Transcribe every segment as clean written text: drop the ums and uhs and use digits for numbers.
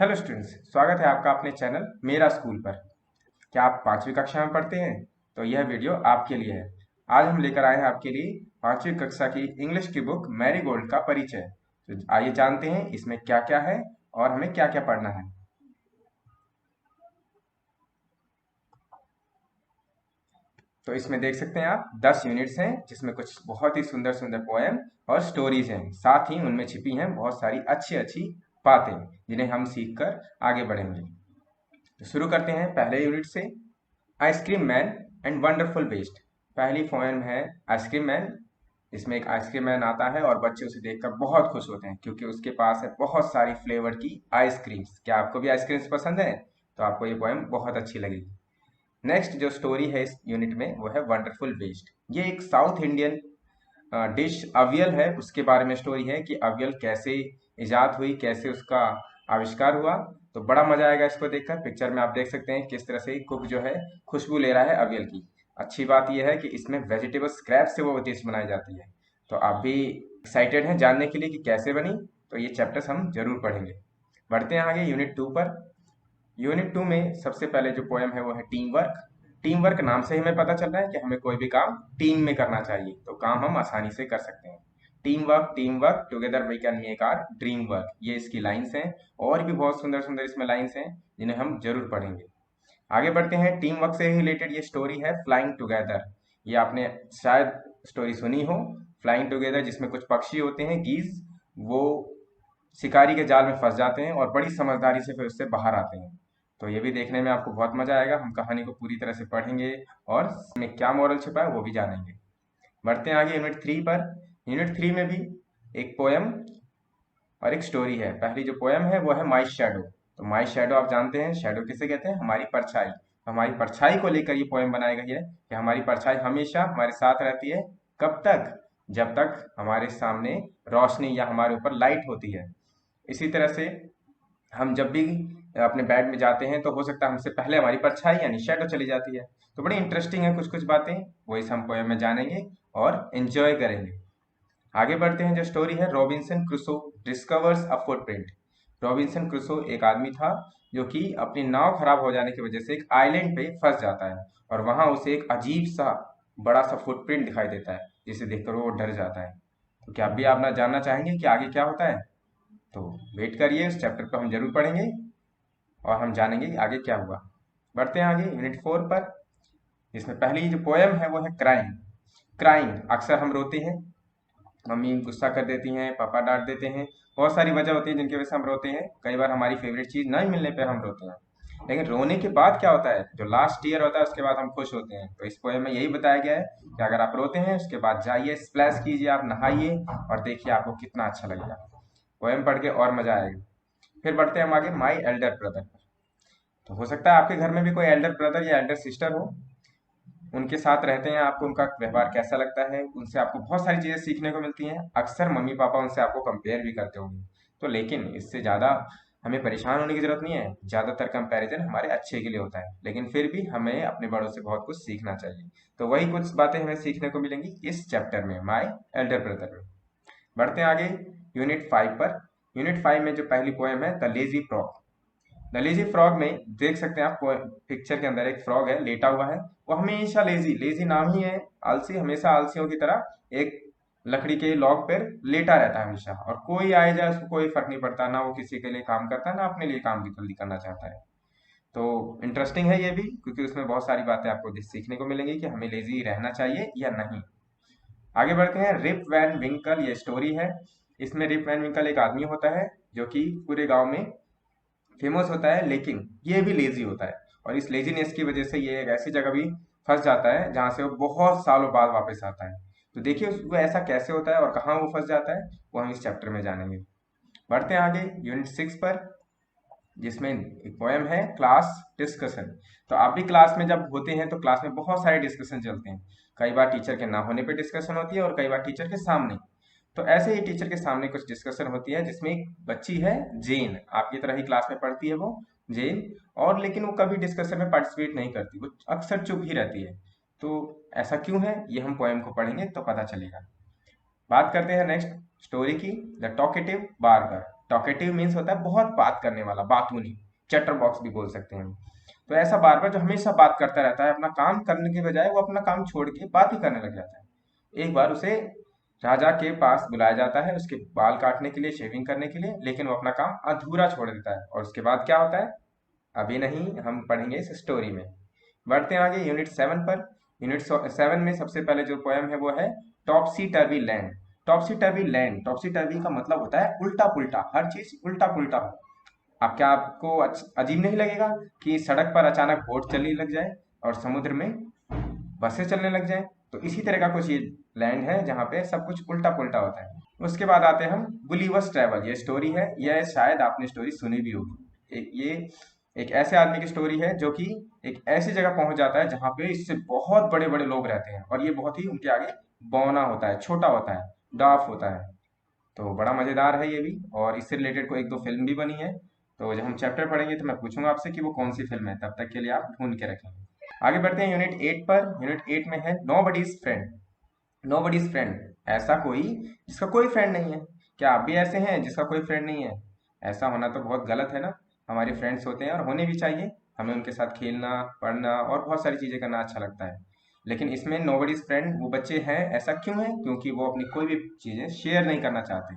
Hello students, स्वागत है आपका अपने चैनल मेरा स्कूल पर। क्या आप 5वीं कक्षा में पढ़ते हैं? तो यह वीडियो आपके लिए है। आज हम लेकर आए हैं आपके लिए 5वीं कक्षा की इंग्लिश की बुक मैरीगोल्ड का परिचय। तो आइए जानते हैं इसमें क्या क्या है और हमें क्या क्या पढ़ना है। तो इसमें देख सकते हैं आप 10 यूनिट्स हैं, जिसमें कुछ बहुत ही सुंदर सुंदर पोएम और स्टोरीज हैं। साथ ही उनमें छिपी हैं बहुत सारी अच्छी अच्छी बातें, जिन्हें हम सीख कर आगे बढ़ेंगे। तो शुरू करते हैं पहले यूनिट से। Ice cream man and wonderful best. पहली पोएम है आइसक्रीम मैन। इसमें एक आइसक्रीम मैन आता है और बच्चे उसे देखकर बहुत खुश होते हैं, क्योंकि उसके पास है बहुत सारी फ्लेवर की आइसक्रीम्स। क्या आपको भी आइसक्रीम्स पसंद है? तो आपको ये पोएम बहुत अच्छी लगेगी। नेक्स्ट जो स्टोरी है इस यूनिट में वो है वंडरफुल बेस्ट। ये एक साउथ इंडियन डिश अवियल है, उसके बारे में स्टोरी है कि अवियल कैसे इजाद हुई, कैसे उसका आविष्कार हुआ। तो बड़ा मजा आएगा इसको देखकर। पिक्चर में आप देख सकते हैं किस तरह से कुक जो है खुशबू ले रहा है अवियल की। अच्छी बात यह है कि इसमें वेजिटेबल स्क्रैप से वो डिश बनाई जाती है। तो आप भी एक्साइटेड हैं जानने के लिए कि कैसे बनी? तो ये चैप्टर्स हम जरूर पढ़ेंगे। बढ़ते हैं आगे यूनिट 2 पर। यूनिट 2 में सबसे पहले जो पोएम है वो है टीम वर्क। टीम वर्क नाम से ही हमें पता चल रहा है कि हमें कोई भी काम टीम में करना चाहिए, तो काम हम आसानी से कर सकते हैं। Team work together we can make our dream work, ये इसकी लाइंस हैं। और भी बहुत सुंदर सुंदर इसमें लाइंस हैं, जिन्हें हम जरूर पढ़ेंगे। आगे बढ़ते हैं। टीम वर्क से रिलेटेड ये स्टोरी है फ्लाइंग टुगेदर। ये आपने शायद स्टोरी सुनी हो, फ्लाइंग टुगेदर, जिसमें कुछ पक्षी होते हैं गीज। वो शिकारी के जाल में फंस जाते हैं और बड़ी समझदारी से फिर उससे बाहर आते हैं। तो ये भी देखने में आपको बहुत मजा आएगा। हम कहानी को पूरी तरह से पढ़ेंगे और इसमें क्या मॉरल छिपा है वो भी जानेंगे। बढ़ते हैं आगे यूनिट 3 पर। यूनिट 3 में भी एक पोएम और एक स्टोरी है। पहली जो पोएम है वो है माई शैडो। तो माई शैडो आप जानते हैं, शैडो किसे कहते हैं? हमारी परछाई। हमारी परछाई को लेकर ये पोएम बनाई गई है कि हमारी परछाई हमेशा हमारे साथ रहती है। कब तक? जब तक हमारे सामने रोशनी या हमारे ऊपर लाइट होती है। इसी तरह से हम जब भी अपने बेड में जाते हैं तो हो सकता है हमसे पहले हमारी परछाई यानी शैडो चली जाती है। तो बड़ी इंटरेस्टिंग है कुछ कुछ बातें, वो इस हम पोएम में जानेंगे और एंजॉय करेंगे। आगे बढ़ते हैं। जो स्टोरी है रॉबिन्सन क्रूसो डिस्कवर्स अ फुटप्रिंट। रॉबिन्सन क्रूसो एक आदमी था जो कि अपनी नाव खराब हो जाने की वजह से एक आइलैंड पे फंस जाता है, और वहां उसे एक अजीब सा बड़ा सा फुटप्रिंट दिखाई देता है, जिसे देखकर वो डर जाता है। तो क्या भी आप ना जानना चाहेंगे कि आगे क्या होता है? तो वेट करिए, इस चैप्टर को हम जरूर पढ़ेंगे और हम जानेंगे कि आगे क्या हुआ। बढ़ते हैं आगे यूनिट 4 पर। इसमें पहली जो पोएम है वो है क्राइम। क्राइम, अक्सर हम रोते हैं, मम्मी गुस्सा कर देती हैं, पापा डांट देते हैं। बहुत सारी वजह होती है जिनकी वजह से हम रोते हैं। कई बार हमारी फेवरेट चीज नहीं मिलने पर हम रोते हैं। लेकिन रोने के बाद क्या होता है? जो लास्ट ईयर होता है उसके बाद हम खुश होते हैं। तो इस पोएम में यही बताया गया है कि अगर आप रोते हैं उसके बाद जाइए, स्प्लैश कीजिए, आप नहाइए और देखिए आपको कितना अच्छा लगेगा। पोएम पढ़ के और मजा आएगा। फिर बढ़ते हैं हम आगे माई एल्डर ब्रदर। तो हो सकता है आपके घर में भी कोई एल्डर ब्रदर या एल्डर सिस्टर हो। उनके साथ रहते हैं, आपको उनका व्यवहार कैसा लगता है? उनसे आपको बहुत सारी चीजें सीखने को मिलती हैं। अक्सर मम्मी पापा उनसे आपको कंपेयर भी करते होंगे। तो लेकिन इससे ज्यादा हमें परेशान होने की जरूरत नहीं है। ज्यादातर कंपैरिजन हमारे अच्छे के लिए होता है, लेकिन फिर भी हमें अपने बड़ों से बहुत कुछ सीखना चाहिए। तो वही कुछ बातें हमें सीखने को मिलेंगी इस चैप्टर में, माई एल्डर ब्रदर में। बढ़ते हैं आगे यूनिट 5 पर। यूनिट 5 में जो पहली पोएम है the lazy frog. The lazy frog में देख सकते हैं आप, पिक्चर के अंदर एक फ्रॉग है लेटा हुआ है। वो हमेशा लेजी, लेजी नाम ही है, आलसी, हमेशा आलसियों की तरह एक लकड़ी के लॉग पर लेटा रहता है हमेशा। और कोई आए जाए उसको कोई फर्क नहीं पड़ता, ना वो किसी के लिए काम करता है ना अपने लिए काम की जल्दी करना चाहता है। तो इंटरेस्टिंग है ये भी, क्योंकि उसमें बहुत सारी बातें आपको सीखने को मिलेंगी कि हमें लेजी रहना चाहिए या नहीं। आगे बढ़ते हैं। रिप वैन विंकल ये स्टोरी है। इसमें रिप वैन विंकल एक आदमी होता है जो कि पूरे गांव में फेमस होता है, लेकिन ये भी लेजी होता है। और इस लेजीनेस की वजह से ये एक ऐसी जगह भी फंस जाता है जहां से वो बहुत सालों बाद वापस आता है। तो देखिए वो ऐसा कैसे होता है और कहाँ वो फंस जाता है, वो हम इस चैप्टर में जानेंगे। बढ़ते हैं आगे यूनिट 6 पर, जिसमें एक पोएम है क्लास डिस्कशन। तो आप भी क्लास में जब होते हैं तो क्लास में बहुत सारे डिस्कशन चलते हैं। कई बार टीचर के ना होने पे डिस्कशन होती है और कई बार टीचर के सामने। तो ऐसे ही टीचर के सामने कुछ डिस्कशन होती है, जिसमें एक बच्ची है जेन, आपकी तरह ही क्लास में पढ़ती है वो जेन। और लेकिन वो कभी डिस्कशन में पार्टिसिपेट नहीं करती, वो अक्सर चुप ही रहती है। तो ऐसा क्यों है ये हम पोएम को पढ़ेंगे तो पता चलेगा। बात करते हैं नेक्स्ट स्टोरी की, the talkative barber. Talkative means होता है बहुत बात करने वाला, बातूनी, चैटर बॉक्स भी बोल सकते हैं हम। तो ऐसा बार बार जो हमेशा बात करता रहता है, अपना काम करने के बजाय वो अपना काम छोड़ के बात ही करने लग जाता है। एक बार उसे राजा के पास बुलाया जाता है उसके बाल काटने के लिए, शेविंग करने के लिए, लेकिन वो अपना काम अधूरा छोड़ देता है। और उसके बाद क्या होता है अभी नहीं, हम पढ़ेंगे इस स्टोरी में। बढ़ते हैं आगे यूनिट 7 पर। यूनिट 7 में सबसे पहले जो पोएम है वो है टॉपसी टर्वी लैंड। टॉपसी टर्वी लैंड, टॉपसी टर्वी का मतलब होता है उल्टा पुल्टा, हर चीज उल्टा पुल्टा हो। अब क्या आपको अजीब नहीं लगेगा कि सड़क पर अचानक बोट चलने लग जाए और समुद्र में बसें चलने लग जाए? तो इसी तरह का कुछ ये लैंड है जहाँ पे सब कुछ उल्टा पुल्टा होता है। उसके बाद आते हैं हम गुलिवर्स ट्रैवल। ये स्टोरी है, यह शायद आपने स्टोरी सुनी भी होगी। ये एक ऐसे आदमी की स्टोरी है जो कि एक ऐसी जगह पहुंच जाता है जहाँ पे इससे बहुत बड़े बड़े लोग रहते हैं और ये बहुत ही उनके आगे बौना होता है, छोटा होता है, डाफ होता है। तो बड़ा मजेदार है ये भी, और इससे रिलेटेड को एक दो फिल्म भी बनी है। तो जब हम चैप्टर पढ़ेंगे तो मैं पूछूंगा आपसे कि वो कौन सी फिल्म है, तब तक के लिए आप ढूंढ के रखेंगे। आगे बढ़ते हैं यूनिट 8 पर। यूनिट 8 में है no buddies friend. No buddies friend, ऐसा कोई जिसका कोई फ्रेंड नहीं है। क्या आप भी ऐसे हैं जिसका कोई फ्रेंड नहीं है? ऐसा होना तो बहुत गलत है ना। हमारे फ्रेंड्स होते हैं और होने भी चाहिए। हमें उनके साथ खेलना, पढ़ना और बहुत सारी चीज़ें करना अच्छा लगता है। लेकिन इसमें नो बडीज फ्रेंड वो बच्चे हैं, ऐसा क्यों है? क्योंकि वो अपनी कोई भी चीज़ें शेयर नहीं करना चाहते।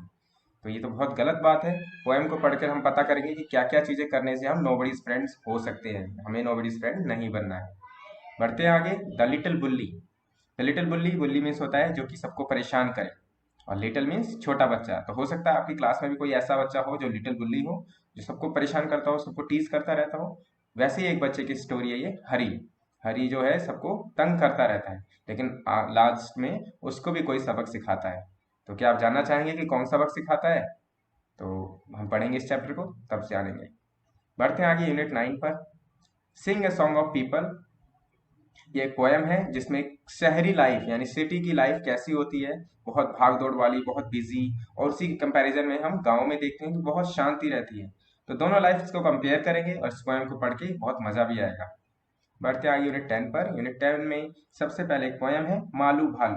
तो ये तो बहुत गलत बात है। पोएम को पढ़कर हम पता करेंगे कि क्या क्या चीज़ें करने से हम नो बडीज फ्रेंड्स हो सकते हैं। हमें नो बडीज फ्रेंड नहीं बनना है। बढ़ते हैं आगे। The little bully. The little bully, bully means होता है जो कि सबको परेशान करे, और लिटिल मीन्स छोटा बच्चा। तो हो सकता है आपकी क्लास में भी कोई ऐसा बच्चा हो जो लिटिल बुल्ली हो, जो सबको परेशान करता हो, सबको टीज करता रहता हो। वैसे ही एक बच्चे की स्टोरी है ये, हरी। हरी जो है सबको तंग करता रहता है, लेकिन लास्ट में उसको भी कोई सबक सिखाता है। तो क्या आप जानना चाहेंगे कि कौन सबक सिखाता है? तो हम पढ़ेंगे इस चैप्टर को, तब जानेंगे। बढ़ते हैं आगे यूनिट 9 पर। सिंग अ सॉन्ग ऑफ पीपल। ये एक पोयम है जिसमें शहरी लाइफ यानी सिटी की लाइफ कैसी होती है, बहुत भाग दौड़ वाली, बहुत बिजी, और उसी के कंपैरिजन में हम गांव में देखते हैं कि बहुत शांति रहती है। तो दोनों लाइफ को कंपेयर करेंगे और इस पोयम को पढ़ के बहुत मजा भी आएगा। बढ़ते हैं यूनिट 10 पर। यूनिट 10 में सबसे पहले एक पोयम है मालू भालू।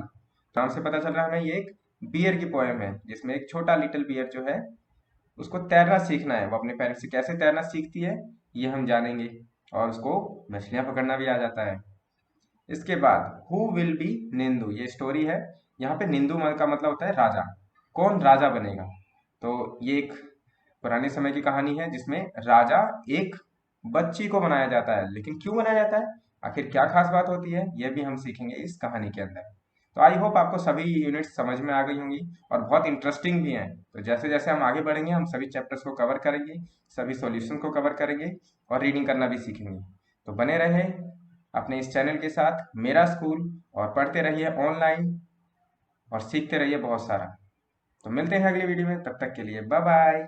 नाम से पता चल रहा है हमें ये एक बियर की पोयम है, जिसमें एक छोटा लिटिल बियर जो है उसको तैरना सीखना है। वो अपने पेरेंट्स से कैसे तैरना सीखती है ये हम जानेंगे, और उसको मछलियां पकड़ना भी आ जाता है। इसके बाद हु विल बी निंदू, ये स्टोरी है। यहाँ पे निंदू का मतलब होता है राजा। कौन राजा बनेगा? तो ये एक पुराने समय की कहानी है जिसमें राजा एक बच्ची को बनाया जाता है। लेकिन क्यों बनाया जाता है, आखिर क्या खास बात होती है, यह भी हम सीखेंगे इस कहानी के अंदर। तो आई होप आपको सभी यूनिट्स समझ में आ गई होंगी और बहुत इंटरेस्टिंग भी हैं। तो जैसे जैसे हम आगे बढ़ेंगे हम सभी चैप्टर्स को कवर करेंगे, सभी सॉल्यूशन को कवर करेंगे और रीडिंग करना भी सीखेंगे। तो बने रहे अपने इस चैनल के साथ, मेरा स्कूल, और पढ़ते रहिए ऑनलाइन और सीखते रहिए बहुत सारा। तो मिलते हैं अगली वीडियो में, तब तक के लिए बाय बाय।